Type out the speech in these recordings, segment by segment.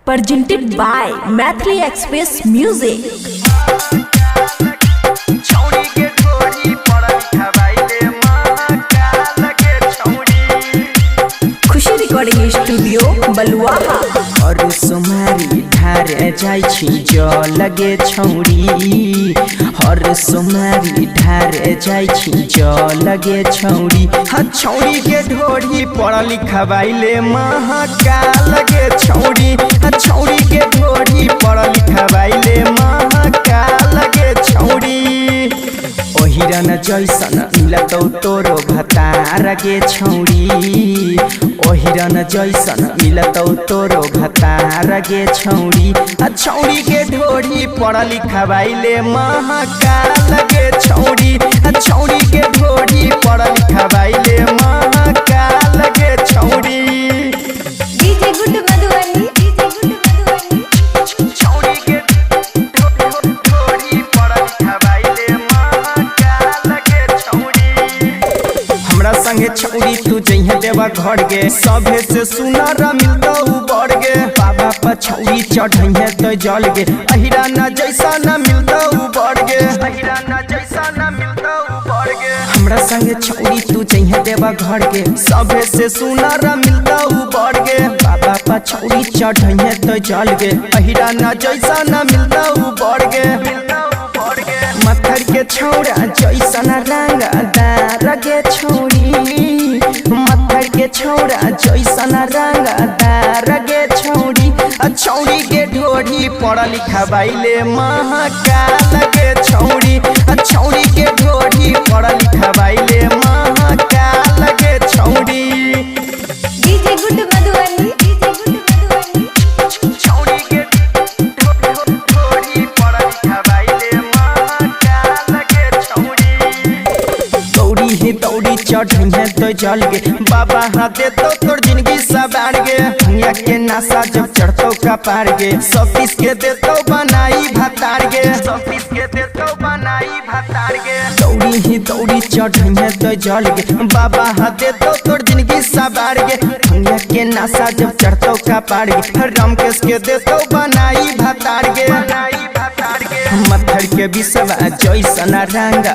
presented by Mathli Express Music. Khushi recording studio Baluaha. और सोमारी ढार जाय छी जो लगे छौड़ी, हर सोमारी ढार जाय छी जो लगे छौड़ी। छौड़ी के ढोड़ी पढ़ लिखवाइले महका लगे छौड़ी, छौड़ी के ढोड़ी पढ़ लिखवाइले महका लगे छौड़ी। ओहिरन जैसन मिलतौ तोरो भतार गे छौड़ी, ओहिरन जैसन मिलतौ तोरो भतार गे छौड़ी। छौड़ी के ढोड़ी पढ़ लिखवाइले महका लगे छौड़ी, छौड़ी के ढोड़ी पढ़ लिखवाइले महका लगे छौड़ी। डीजे गुड मधुबनी, छौड़ी के ढोड़ी पढ़ लिखवाइले महका लगे छौड़ी। हमरा संगे छौड़ी तू जइहे देवा घर गे, सभे से सुनर मिलतौ बढ़ गे। बाबा पर छौड़ी चढ़इहे तो जल गे, अहिरा न जैसा न मिलतौ बढ़ गे, अहिरा न जैसा न मिलतौ बढ़ गे। हमरा संगे छौड़ी तू जइहे देवा घर गे, सभे से सुनर मिलतौ बढ़ गे। बाबा पर छौड़ी चढ़इहे तो जल गे, अहिरा न जैसा न मिलतौ बढ़ गे। मत्थर के छौड़ा जैसन रंगदार गे छौड़ी, मत्थर के छौड़ा जैसन रंगदार गे छौड़ी। छौड़ी के ढोड़ी पढ़ लिखवाइले महका लगे छौड़ी, छौड़ी के ढोड़ी पढ़ लिखवाइले महका लगे छौड़ी। डीजे गुड मधुबनी, छौड़ी के ढोड़ी पढ़ लिखवाइले महका लगे छौड़ी। दौड़ी ही दौड़ी चढ़इहे तो जल गे, बाबा हाथे तो तोर जिंदगी सवार गे। भंगिया के नासा जब चढ़तो का पार गे, सब पीस के देतो बनाई भतार गे, सब पीस के देतो बनाई भतार गे। दौड़ी ही दौड़ी चढ़इहे तो जल गे, बाबा हाथे तो तोर जिंदगी सवार गे। भंगिया के नासा जब चढ़तो का पार गे, रामकेश के देतो बनाई भतार गे। मत्थर के बिसवा जैसन रंग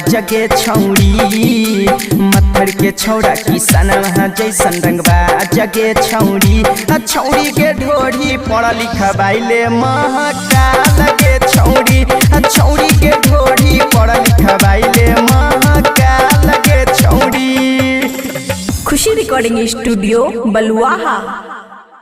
जगे छौड़ी, मत्थर के छौड़ा किसान जैसन रंगबा जगे छौड़ी। छौड़ी के ढोड़ी पढ़ लिखवाइले महका लगे छौड़ी, छौड़ी के ढोड़ी पढ़ लिखवाइले महका लगे छौड़ी। खुशी रिकॉर्डिंग स्टूडियो बलुआहा।